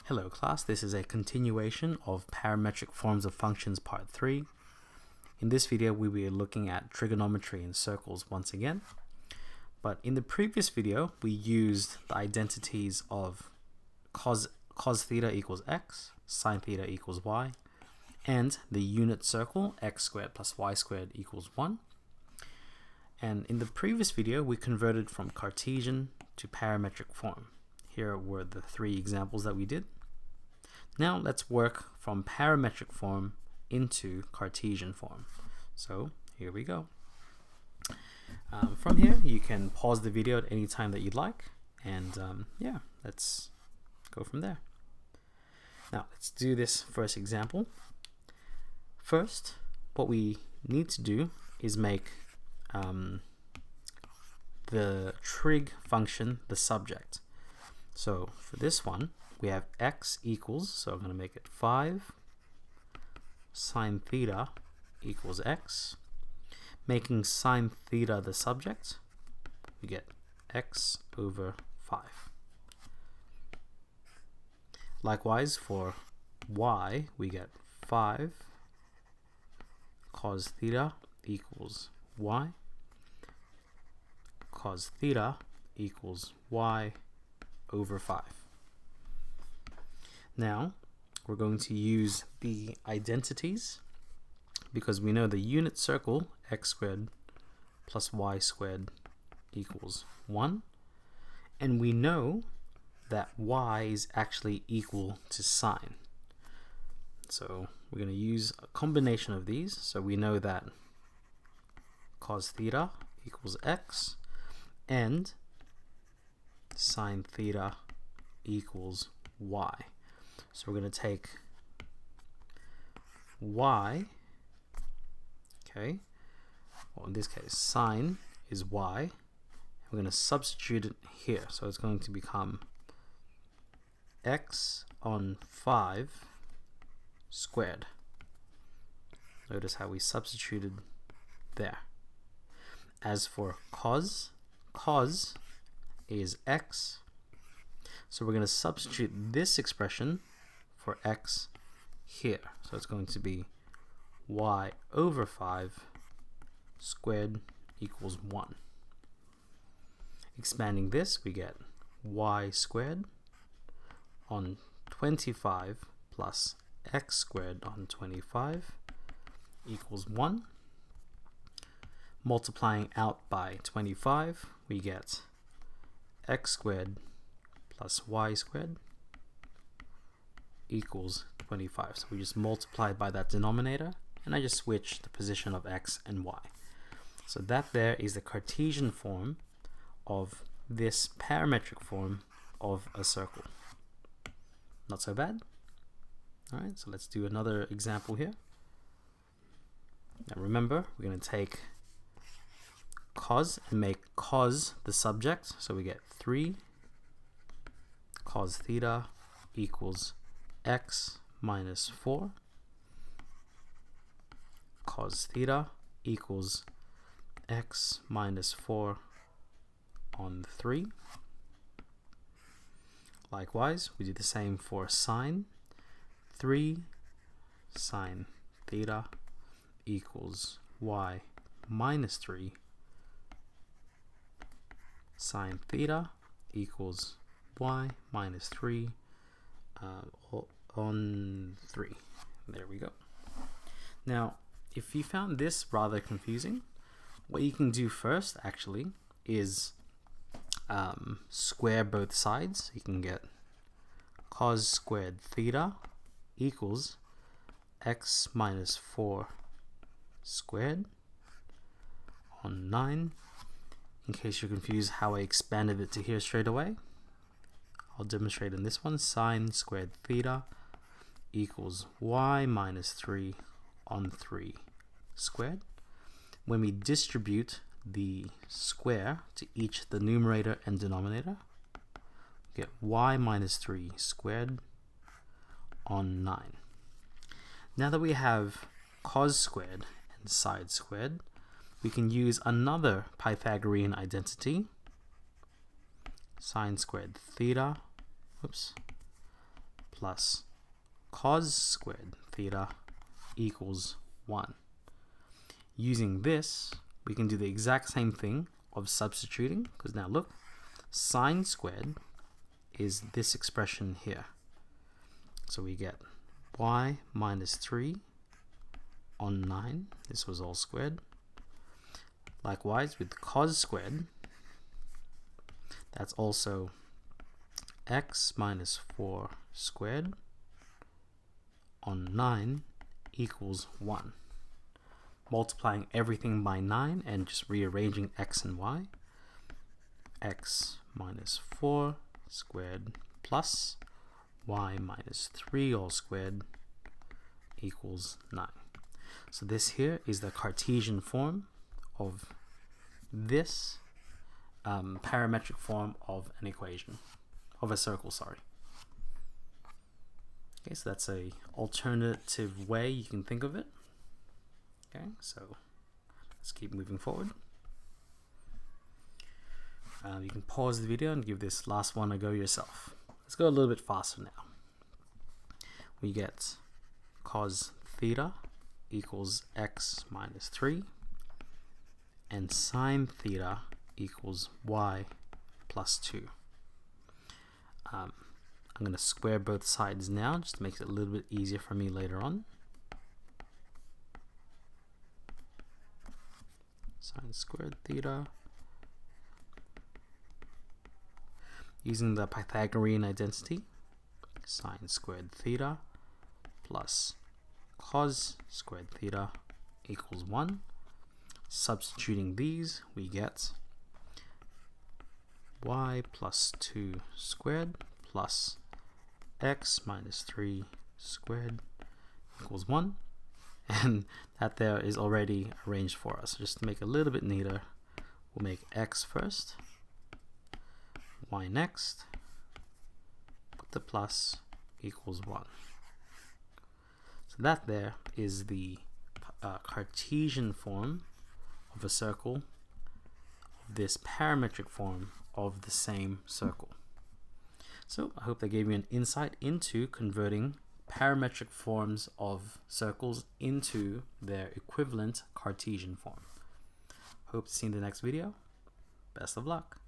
Hello class, this is a continuation of parametric forms of functions part 3. In this video we will be looking at trigonometry in circles once again. But in the previous video we used the identities of cos theta equals x, sine theta equals y, and the unit circle x squared plus y squared equals 1. And in the previous video we converted from Cartesian to parametric form. Here were the 3 examples that we did. Now let's work from parametric form into Cartesian form. So here we go. From here you can pause the video at any time that you'd like, and yeah, let's go from there. Now let's do this first example. First, what we need to do is make the trig function the subject. So for this one, we have x equals, so I'm going to make it 5 sine theta equals x. Making sine theta the subject, we get x over 5. Likewise, for y, we get 5 cos theta equals y. Cos theta equals y over 5. Now we're going to use the identities because we know the unit circle x squared plus y squared equals 1, and we know that y is actually equal to sine. So we're going to use a combination of these. So we know that cos theta equals x and sine theta equals y. So we're going to take y, okay, well in this case sine is y, we're going to substitute it here, so it's going to become x on 5 squared. Notice how we substituted there. As for cos is x, so we're going to substitute this expression for x here. So it's going to be y over 5 squared equals 1. Expanding this, we get y squared on 25 plus x squared on 25 equals 1. Multiplying out by 25, we get x squared plus y squared equals 25. So we just multiplied by that denominator, and I just switched the position of x and y. So that there is the Cartesian form of this parametric form of a circle. Not so bad. Alright, so let's do another example here. Now remember, we're going to take cos and make cos the subject. So we get 3 cos theta equals x minus 4. Cos theta equals x minus 4 on 3. Likewise, we do the same for sine. 3 sine theta equals y minus 3. Sine theta equals y minus 3 on 3. There we go. Now, if you found this rather confusing, what you can do first actually is square both sides. You can get cos squared theta equals x minus 4 squared on 9. In case you're confused how I expanded it to here straight away, I'll demonstrate in this one. Sine squared theta equals y minus 3 on 3 squared. When we distribute the square to each the numerator and denominator, we get y minus 3 squared on 9. Now that we have cos squared and sine squared, we can use another Pythagorean identity, sine squared theta plus cos squared theta equals 1. Using this, we can do the exact same thing of substituting, because now look, sine squared is this expression here. So we get y minus 3 on 9. This was all squared. Likewise, with cos squared, that's also x minus 4 squared on 9 equals 1. Multiplying everything by 9 and just rearranging x and y. X minus 4 squared plus y minus 3 all squared equals 9. So this here is the Cartesian form of this parametric form of an equation, of a circle, sorry. Okay, so that's a alternative way you can think of it. Okay, so let's keep moving forward. You can pause the video and give this last one a go yourself. Let's go a little bit faster now. We get cos theta equals x minus 3 and sine theta equals y plus 2. I'm going to square both sides now just to make it a little bit easier for me later on. Sine squared theta. Using the Pythagorean identity, sine squared theta plus cos squared theta equals 1. Substituting these, we get y plus 2 squared plus x minus 3 squared equals 1. And that there is already arranged for us. So just to make it a little bit neater, we'll make x first, y next, put the plus, equals 1. So that there is the Cartesian form of a circle, of this parametric form of the same circle. So I hope that gave you an insight into converting parametric forms of circles into their equivalent Cartesian form. Hope to see you in the next video. Best of luck.